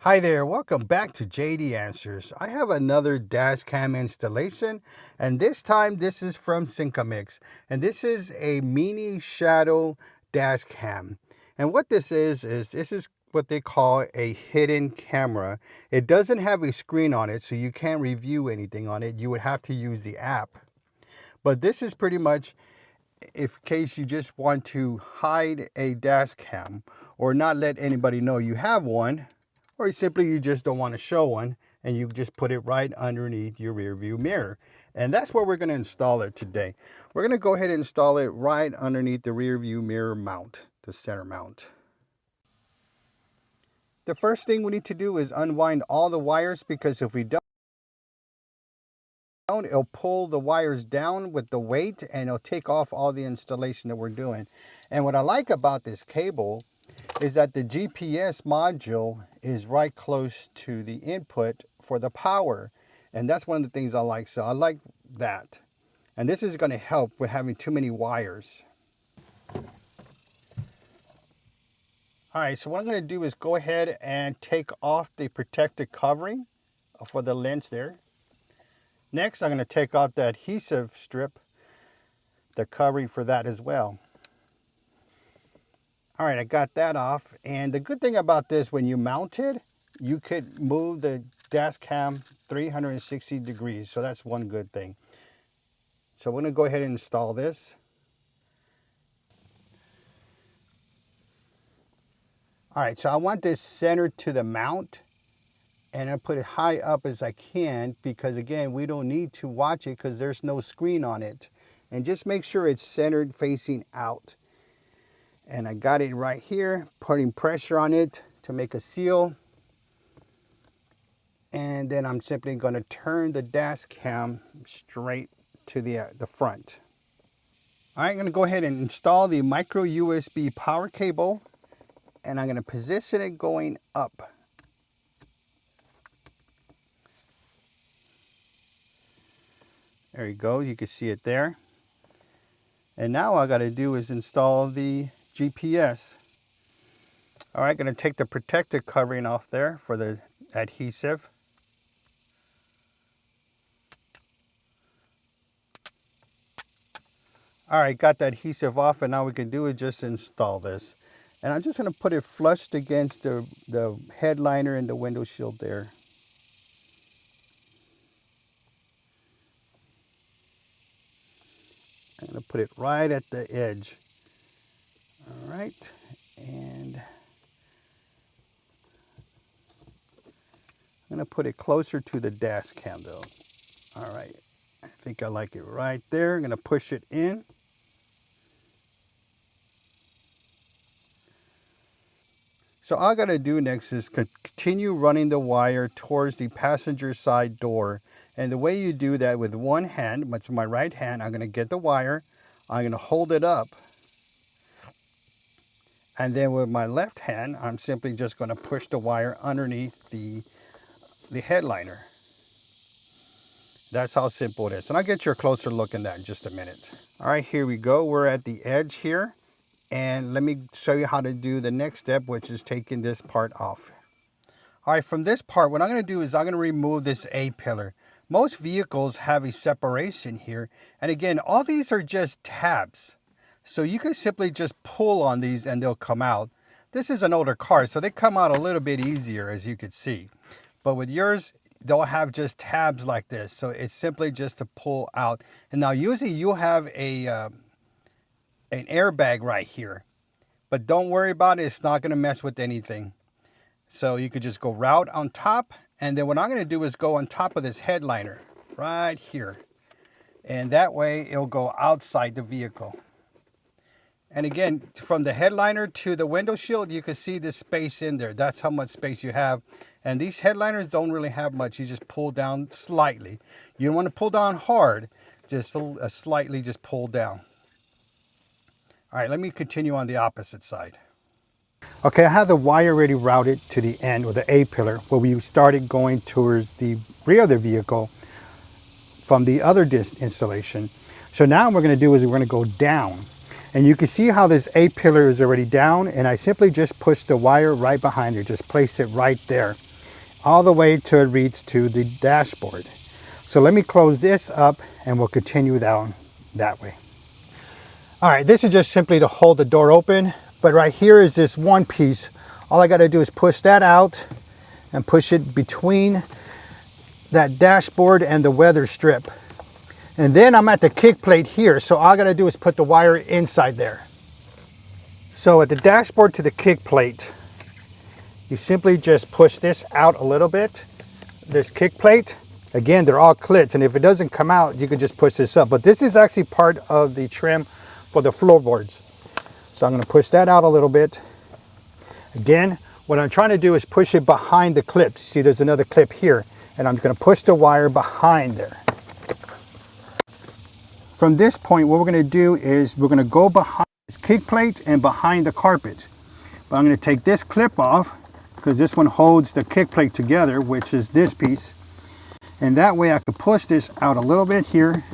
Hi there, welcome back to JD Answers. I have another dashcam installation, and this time this is from Sincamex, and this is a mini shadow dashcam. And what this is what they call a hidden camera. It doesn't have a screen on it, so you can't review anything on it. You would have to use the app. But this is pretty much in case you just want to hide a dashcam or not let anybody know you have one, or simply you just don't want to show one, and you just put it right underneath your rear view mirror. And that's where we're going to install it today. We're going to go ahead and install it right underneath the rear view mirror mount, the center mount. The first thing we need to do is unwind all the wires, because if we don't, it'll pull the wires down with the weight and it'll take off all the installation that we're doing. And what I like about this cable is that the GPS module is right close to the input for the power. And that's one of the things I like. So I like that. And this is going to help with having too many wires. All right, so what I'm going to do is go ahead and take off the protective covering for the lens there. Next, I'm going to take off the adhesive strip, the covering for that as well. All right, I got that off. And the good thing about this, when you mount it, you could move the dash cam 360 degrees. So that's one good thing. So we're going to go ahead and install this. All right, so I want this centered to the mount, and I put it high up as I can, because again, we don't need to watch it because there's no screen on it. And just make sure it's centered facing out. And I got it right here, putting pressure on it to make a seal. And then I'm simply going to turn the dash cam straight to the front. All right, I'm going to go ahead and install the micro USB power cable, and I'm going to position it going up. There you go, you can see it there. And now all I got to do is install the GPS. All right, going to take the protective covering off there for the adhesive. All right, got the adhesive off, and now we can do is just install this. And I'm just going to put it flushed against the headliner and the window shield there. I'm going to put it right at the edge. All right, and I'm going to put it closer to the dash cam though. All right, I think I like it right there. I'm going to push it in. So all I got to do next is continue running the wire towards the passenger side door. And the way you do that with one hand, with my right hand, I'm going to get the wire, I'm going to hold it up. And then with my left hand, I'm simply just going to push the wire underneath the headliner. That's how simple it is. And I'll get you a closer look in that in just a minute. All right, here we go. We're at the edge here. And let me show you how to do the next step, which is taking this part off. All right, from this part, what I'm going to do is I'm going to remove this A-pillar. Most vehicles have a separation here. And again, all these are just tabs. So you can simply just pull on these and they'll come out. This is an older car, so they come out a little bit easier, as you can see. But with yours, they'll have just tabs like this. So it's simply just to pull out. And now usually you'll have an airbag right here, but don't worry about it. It's not going to mess with anything. So you could just go right on top. And then what I'm going to do is go on top of this headliner right here. And that way it'll go outside the vehicle. And again, from the headliner to the window shield, you can see the space in there. That's how much space you have. And these headliners don't really have much. You just pull down slightly. You don't want to pull down hard, just slightly just pull down. All right, let me continue on the opposite side. Okay, I have the wire already routed to the end, or the A-pillar, where we started going towards the rear of the vehicle from the other disc installation. So now what we're going to do is we're going to go down. And you can see how this A-pillar is already down, and I simply just push the wire right behind it, just place it right there. all the way till it reaches to the dashboard. So let me close this up and we'll continue down that way. All right, this is just simply to hold the door open, but right here is this one piece. All I gotta do is push that out and push it between that dashboard and the weather strip. And then I'm at the kick plate here, so all I gotta do is put the wire inside there. So at the dashboard to the kick plate, you simply just push this out a little bit, this kick plate. Again, they're all clipped, and if it doesn't come out, you can just push this up. But this is actually part of the trim for the floorboards. So I'm gonna push that out a little bit. Again, what I'm trying to do is push it behind the clips. See, there's another clip here, and I'm gonna push the wire behind there. From this point, what we're gonna do is we're gonna go behind this kick plate and behind the carpet. But I'm gonna take this clip off because this one holds the kick plate together, which is this piece. And that way I can push this out a little bit here.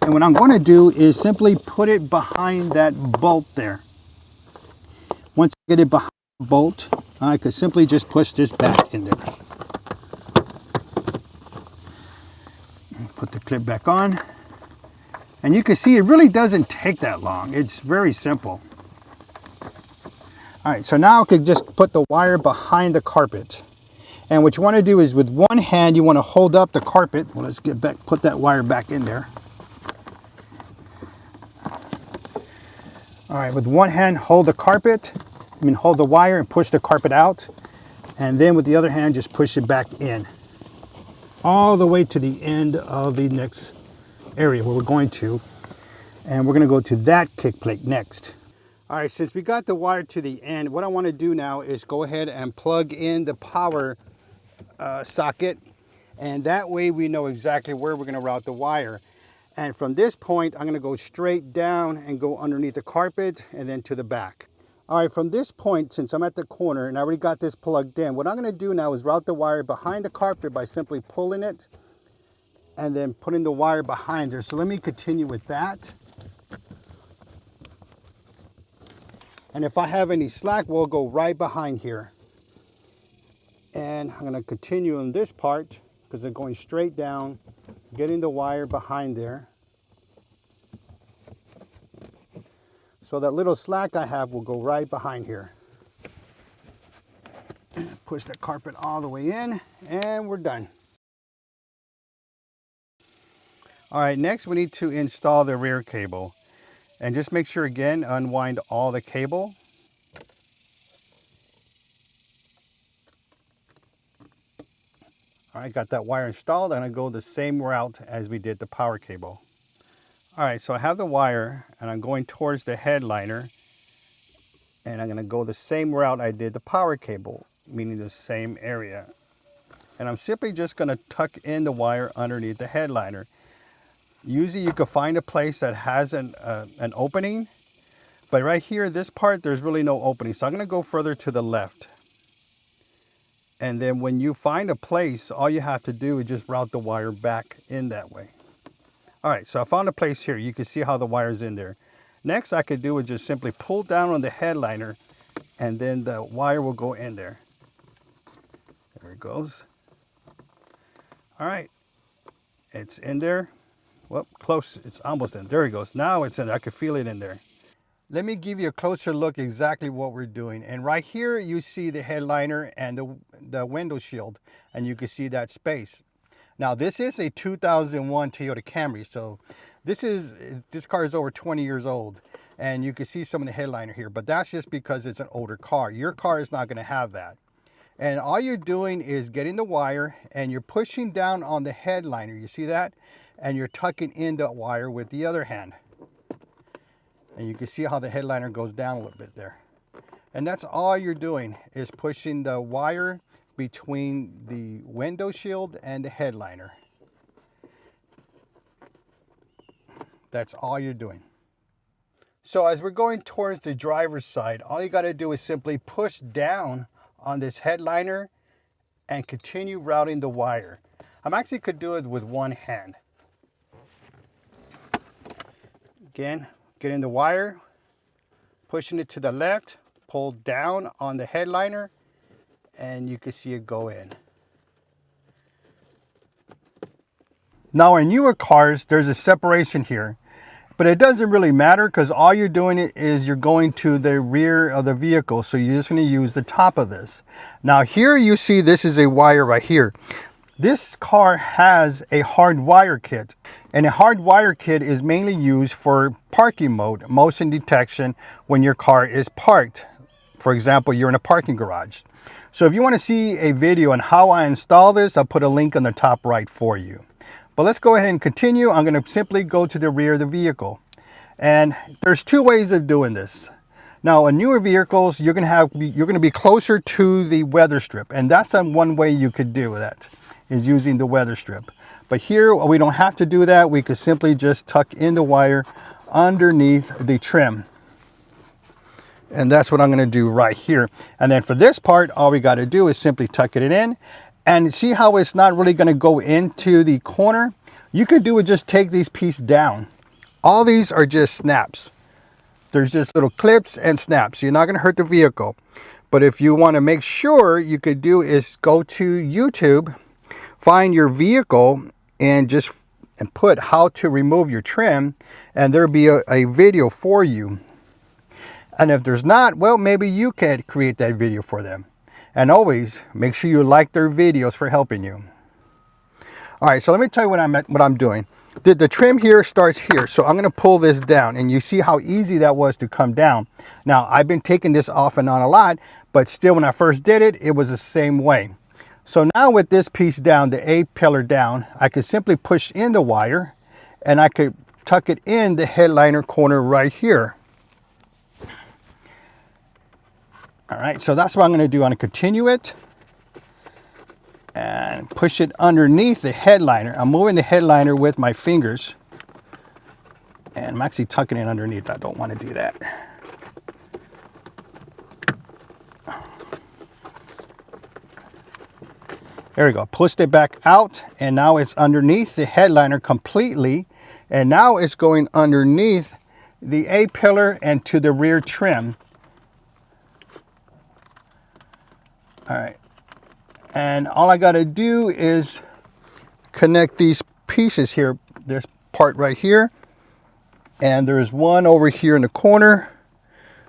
And what I'm going to do is simply put it behind that bolt there. Once I get it behind the bolt, I could simply just push this back in there. Put the clip back on. And you can see it really doesn't take that long. It's very simple. All right, so now I could just put the wire behind the carpet. And what you want to do is with one hand, you want to hold up the carpet. Well, let's get back, put that wire back in there. All right, with one hand, hold the carpet, hold the wire and push the carpet out. And then with the other hand, just push it back in. All the way to the end of the next area where we're going to. And we're gonna go to that kick plate next. All right, since we got the wire to the end, what I wanna do now is go ahead and plug in the power socket. And that way we know exactly where we're gonna route the wire. And from this point, I'm gonna go straight down and go underneath the carpet and then to the back. All right, from this point, since I'm at the corner and I already got this plugged in, what I'm gonna do now is route the wire behind the carpet by simply pulling it and then putting the wire behind there. So let me continue with that. And if I have any slack, we'll go right behind here. And I'm gonna continue on this part because they're going straight down, getting the wire behind there. So that little slack I have will go right behind here. Push that carpet all the way in and we're done. All right, next we need to install the rear cable. And just make sure again, unwind all the cable. All right, got that wire installed. I'm gonna go the same route as we did the power cable. All right, so I have the wire and I'm going towards the headliner and I'm gonna go the same route I did the power cable, meaning the same area. And I'm simply just gonna tuck in the wire underneath the headliner. Usually you could find a place that has an opening, but right here, this part, there's really no opening. So I'm gonna go further to the left. And then when you find a place, all you have to do is just route the wire back in that way. All right, so I found a place here. You can see how the wire's in there. Next I could do is just simply pull down on the headliner and then the wire will go in there. There it goes. All right, it's in there. Well, close, it's almost in. There it goes. Now it's in there. I can feel it in there. Let me give you a closer look exactly what we're doing. And right here you see the headliner and the window shield, and you can see that space. Now this is a 2001 Toyota Camry, so this car is over 20 years old, and you can see some of the headliner here, but that's just because it's an older car. Your car is not going to have that. And all you're doing is getting the wire and you're pushing down on the headliner. You see that? And you're tucking in the wire with the other hand. And you can see how the headliner goes down a little bit there. And that's all you're doing is pushing the wire between the window shield and the headliner. That's all you're doing. So as we're going towards the driver's side, all you got to do is simply push down on this headliner and continue routing the wire. I actually could do it with one hand. Again, getting the wire, pushing it to the left, pull down on the headliner and you can see it go in. Now in newer cars, there's a separation here, but it doesn't really matter because all you're doing is you're going to the rear of the vehicle. So you're just going to use the top of this. Now here you see this is a wire right here. This car has a hard wire kit, and a hard wire kit is mainly used for parking mode, motion detection when your car is parked. For example, you're in a parking garage. So if you want to see a video on how I install this, I'll put a link on the top right for you. But let's go ahead and continue. I'm going to simply go to the rear of the vehicle. And there's two ways of doing this. Now, in newer vehicles, you're going to be closer to the weather strip, and that's one way you could do that, is using the weather strip. But here we don't have to do that. We could simply just tuck in the wire underneath the trim. And that's what I'm going to do right here. And then for this part, all we got to do is simply tuck it in. And see how it's not really going to go into the corner? You could do is just take these pieces down. All these are just snaps. There's just little clips and snaps. You're not going to hurt the vehicle. But if you want to make sure, you could do is go to YouTube, find your vehicle, and put how to remove your trim, and there'll be a video for you. And if there's not, well, maybe you can create that video for them. And always make sure you like their videos for helping you. All right, so let me tell you what I'm doing. The trim here starts here, so I'm going to pull this down, and you see how easy that was to come down. Now, I've been taking this off and on a lot, but still when I first did it, it was the same way. So now with this piece down, the A pillar down, I could simply push in the wire, and I could tuck it in the headliner corner right here. All right, so that's what I'm going to do. I'm going to continue it and push it underneath the headliner. I'm moving the headliner with my fingers, and I'm actually tucking it underneath. I don't want to do that. There we go. Pushed it back out, and now it's underneath the headliner completely, and now it's going underneath the A pillar and to the rear trim. All right, and all I got to do is connect these pieces here. There's part right here, and there's one over here in the corner.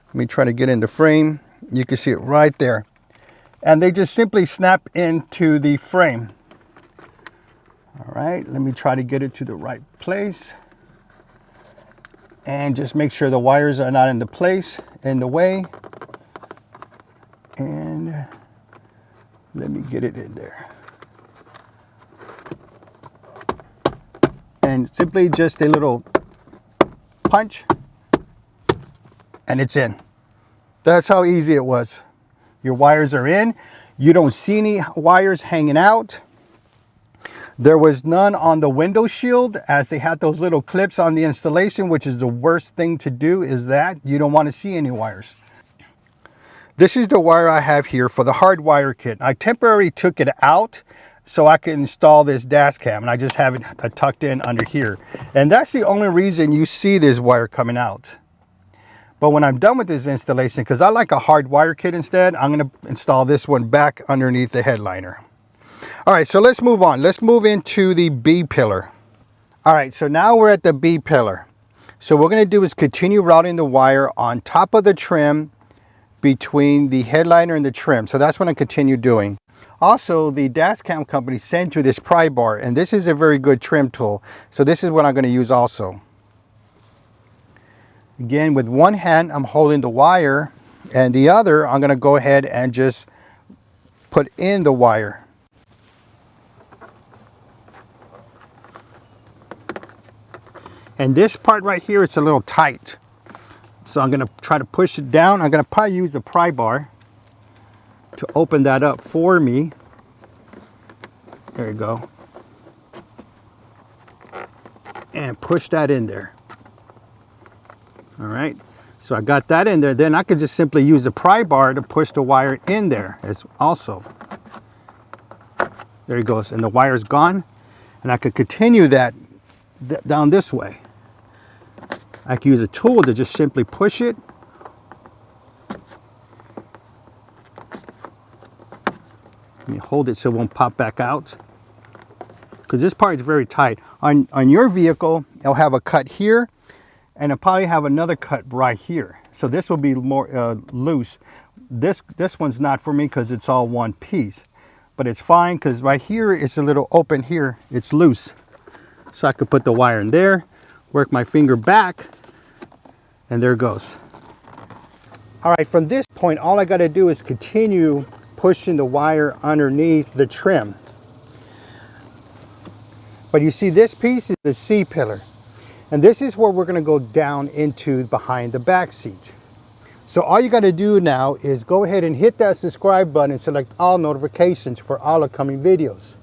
Let me try to get in the frame. You can see it right there. And they just simply snap into the frame. All right, let me try to get it to the right place. And just make sure the wires are not in the way. And let me get it in there. And simply just a little punch, and it's in. That's how easy it was. Your wires are in. You don't see any wires hanging out. There was none on the window shield, as they had those little clips on the installation, which is the worst thing to do, is that you don't want to see any wires. This is the wire I have here for the hard wire kit. I temporarily took it out so I could install this dash cam, and I just have it tucked in under here. And that's the only reason you see this wire coming out. But when I'm done with this installation, because I like a hard wire kit instead, I'm going to install this one back underneath the headliner. All right, so let's move on. Let's move into the B pillar. All right, so now we're at the B pillar. So what we're going to do is continue routing the wire on top of the trim between the headliner and the trim. So that's what I continue doing. Also, the dashcam company sent you this pry bar, and this is a very good trim tool. So this is what I'm going to use also. Again, with one hand, I'm holding the wire, and the other, I'm going to go ahead and just put in the wire. And this part right here, it's a little tight. So I'm going to try to push it down. I'm going to probably use the pry bar to open that up for me. There you go. And push that in there. All right. So I got that in there. Then I could just simply use the pry bar to push the wire in there as also. There it goes. And the wire's gone. And I could continue that down this way. I can use a tool to just simply push it me hold it so it won't pop back out, because this part is very tight. On your vehicle, it'll have a cut here, and it'll probably have another cut right here. So this will be more loose. This one's not for me because it's all one piece, but it's fine because right here it's a little open here. It's loose. So I could put the wire in there, work my finger back, and there it goes. All right, from this point, all I got to do is continue pushing the wire underneath the trim. But you see, this piece is the C-pillar. And this is where we're going to go down into behind the back seat. So all you got to do now is go ahead and hit that subscribe button and select all notifications for all upcoming videos.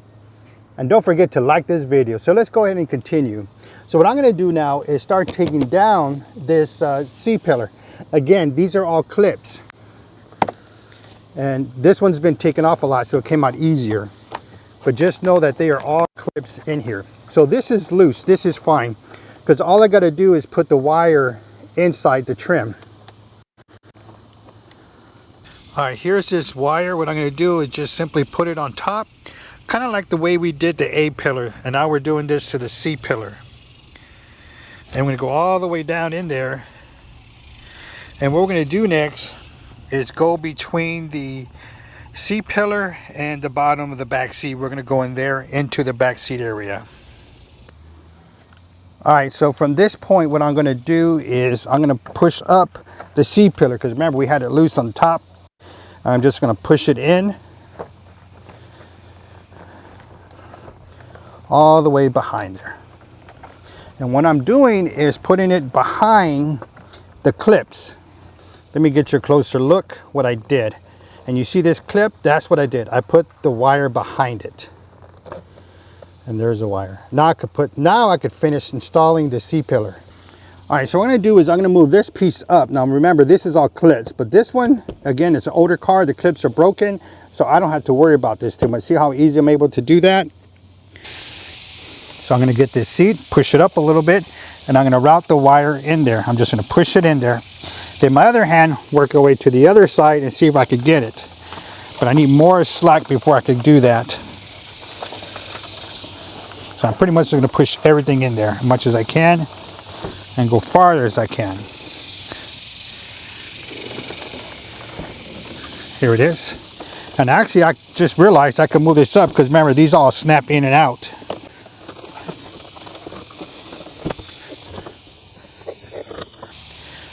And don't forget to like this video. So let's go ahead and continue. So what I'm going to do now is start taking down this C-pillar. Again, these are all clips. And this one's been taken off a lot, so it came out easier. But just know that they are all clips in here. So this is loose, this is fine, because all I got to do is put the wire inside the trim. All right, here's this wire. What I'm going to do is just simply put it on top, kind of like the way we did the A pillar, and now we're doing this to the C pillar. And I'm going to go all the way down in there, and what we're going to do next is go between the C pillar and the bottom of the back seat. We're going to go in there into the back seat area. All right, so from this point, what I'm going to do is I'm going to push up the C pillar, because remember we had it loose on top. I'm just going to push it in all the way behind there. And what I'm doing is putting it behind the clips. Let me get you a closer look what I did. And you see this clip? That's what I did. I put the wire behind it. And there's the wire. Now I could finish installing the C-pillar. All right, so what I'm gonna do is I'm gonna move this piece up. Now remember, this is all clips, but this one, again, it's an older car, the clips are broken, so I don't have to worry about this too much. See how easy I'm able to do that? So I'm gonna get this seat, push it up a little bit, and I'm gonna route the wire in there. I'm just gonna push it in there. Then my other hand, work our way to the other side and see if I could get it. But I need more slack before I can do that. So I'm pretty much going to push everything in there as much as I can and go farther as I can. Here it is. And actually I just realized I could move this up because remember these all snap in and out.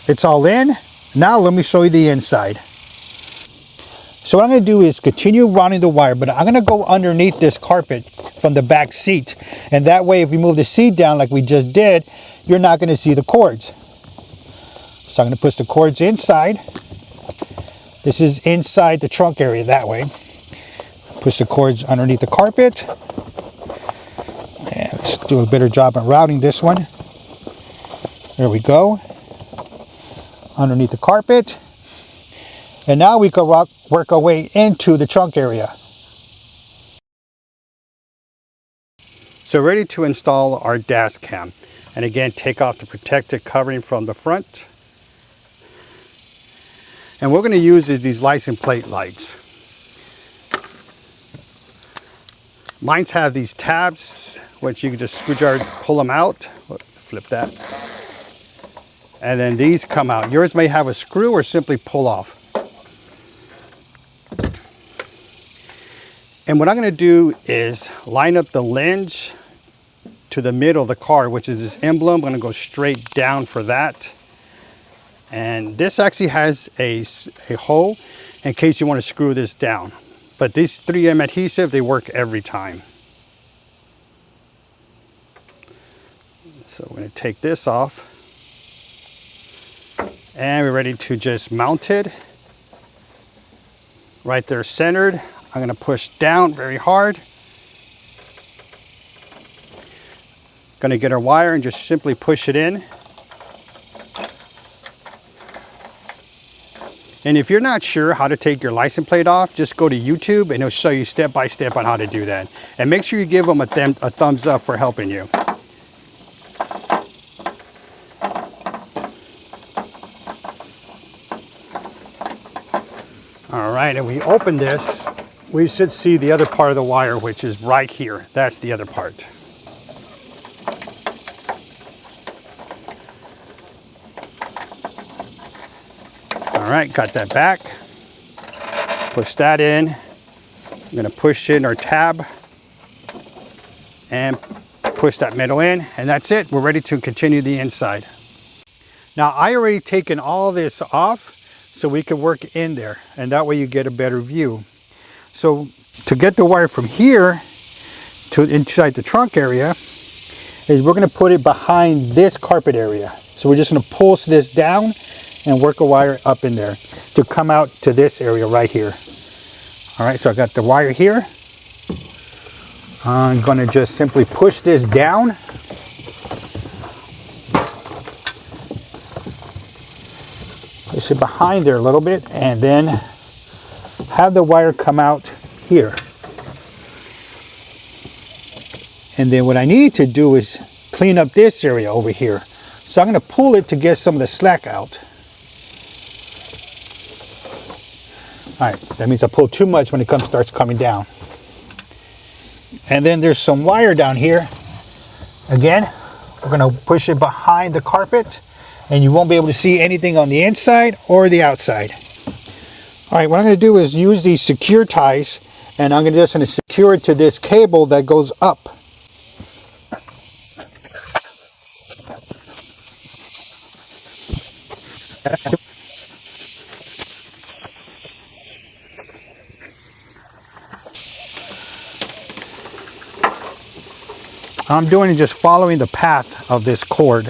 It's all in. Now let me show you the inside. So what I'm going to do is continue running the wire, but I'm going to go underneath this carpet from the back seat. And that way, if we move the seat down like we just did, you're not going to see the cords. So I'm going to push the cords inside. This is inside the trunk area that way. Push the cords underneath the carpet. And let's do a better job of routing this one. There we go. Underneath the carpet. And now we can work our way into the trunk area. So ready to install our dash cam. And again, take off the protective covering from the front. And what we're going to use is these license plate lights. Mine have these tabs, which you can just screwdriver pull them out. Flip that. And then these come out. Yours may have a screw or simply pull off. And what I'm going to do is line up the lens to the middle of the car, which is this emblem. I'm going to go straight down for that. And this actually has a hole in case you want to screw this down. But these 3M adhesive, they work every time. So we're going to take this off. And we're ready to just mount it. Right there centered. I'm going to push down very hard. Going to get our wire and just simply push it in. And if you're not sure how to take your license plate off, just go to YouTube and it'll show you step by step on how to do that. And make sure you give them a thumbs up for helping you. All right, and we open this we should see the other part of the wire, which is right here. That's the other part. All right, got that back. Push that in. I'm gonna push in our tab and push that middle in, and that's it. We're ready to continue the inside. Now, I already taken all this off so we can work in there, and that way you get a better view. So to get the wire from here to inside the trunk area, is we're gonna put it behind this carpet area. So we're just gonna pulse this down and work a wire up in there to come out to this area right here. All right, so I got the wire here. I'm gonna just simply push this down. Push it behind there a little bit and then have the wire come out here. And then what I need to do is clean up this area over here. So I'm gonna pull it to get some of the slack out. All right, that means I pull too much when it starts coming down. And then there's some wire down here. Again, we're gonna push it behind the carpet and you won't be able to see anything on the inside or the outside. All right, what I'm gonna do is use these secure ties and I'm just gonna secure it to this cable that goes up. I'm doing is just following the path of this cord.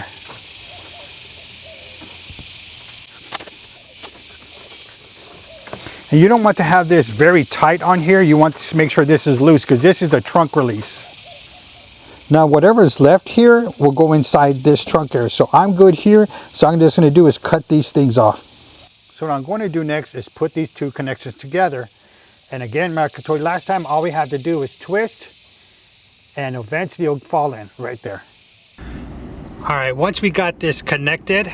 And you don't want to have this very tight on here. You want to make sure this is loose because this is a trunk release. Now whatever is left here will go inside this trunk area. So I'm good here. So I'm just going to do is cut these things off. So what I'm going to do next is put these two connections together. And again, like I told you last time, all we have to do is twist and eventually it'll fall in right there. All right, once we got this connected,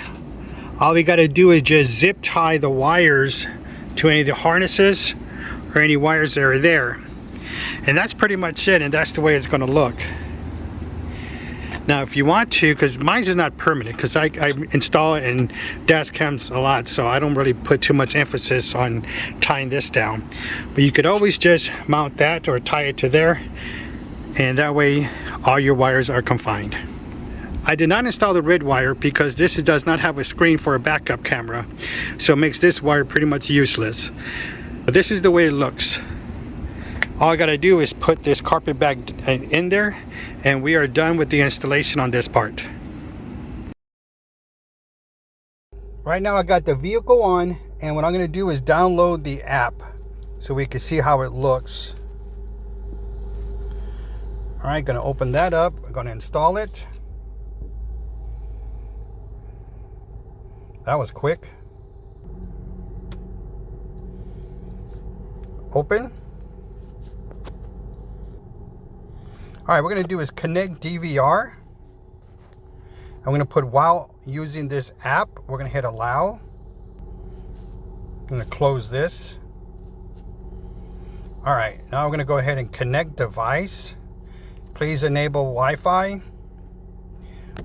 all we got to do is just zip tie the wires to any of the harnesses or any wires that are there. And that's pretty much it, and that's the way it's going to look. Now if you want to, because mine is not permanent, because I install it in dashcams a lot, so I don't really put too much emphasis on tying this down. But you could always just mount that or tie it to there, and that way all your wires are confined. I did not install the red wire because this does not have a screen for a backup camera, so it makes this wire pretty much useless. But this is the way it looks. All I gotta do is put this carpet bag in there and we are done with the installation on this part. Right now I got the vehicle on, and what I'm gonna do is download the app so we can see how it looks. All right, gonna open that up. I'm gonna install it. That was quick. Open. All right, what we're gonna do is connect DVR. I'm gonna put while using this app, we're gonna hit allow. I'm gonna close this. All right, now we're gonna go ahead and connect device. Please enable Wi-Fi.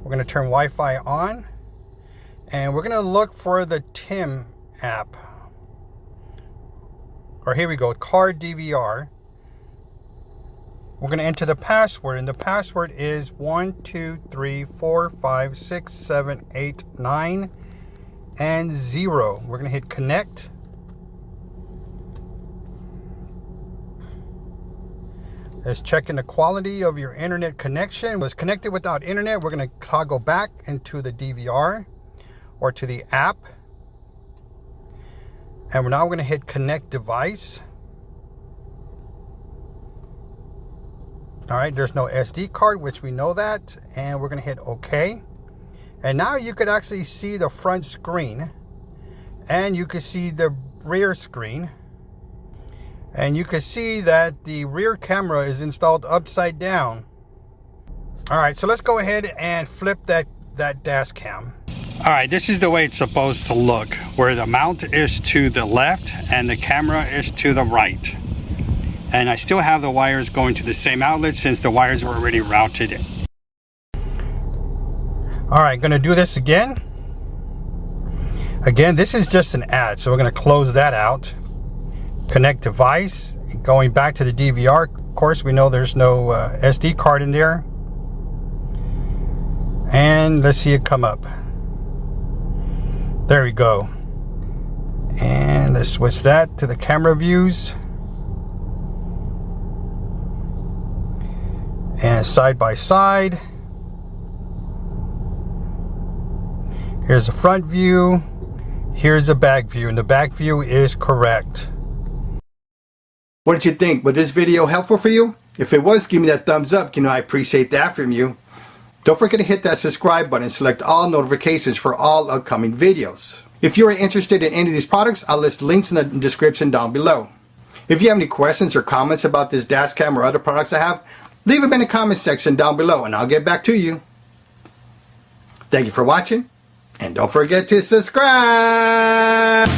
We're gonna turn Wi-Fi on. And we're gonna look for the TIM app. Or here we go, card DVR. We're gonna enter the password, and the password is 1 2 3 4 5 6 7 8 9 and 0. We're gonna hit connect. It's checking the quality of your internet connection. Was connected without internet. We're gonna toggle back into the DVR or to the app. And we're now going to hit connect device. All right, there's no SD card, which we know that. And we're going to hit OK. And now you could actually see the front screen. And you can see the rear screen. And you can see that the rear camera is installed upside down. All right, so let's go ahead and flip that dash cam. All right, this is the way it's supposed to look, where the mount is to the left and the camera is to the right. And I still have the wires going to the same outlet since the wires were already routed. All right, going to do this again. Again, this is just an ad, so we're going to close that out. Connect device. Going back to the DVR, of course, we know there's no SD card in there. And let's see it come up. There we go. And let's switch that to the camera views. And side by side. Here's the front view. Here's the back view, and the back view is correct. What did you think? Was this video helpful for you? If it was, give me that thumbs up. You know I appreciate that from you. Don't forget to hit that subscribe button and select all notifications for all upcoming videos. If you are interested in any of these products, I'll list links in the description down below. If you have any questions or comments about this dash cam or other products I have, leave them in the comment section down below and I'll get back to you. Thank you for watching, and don't forget to subscribe!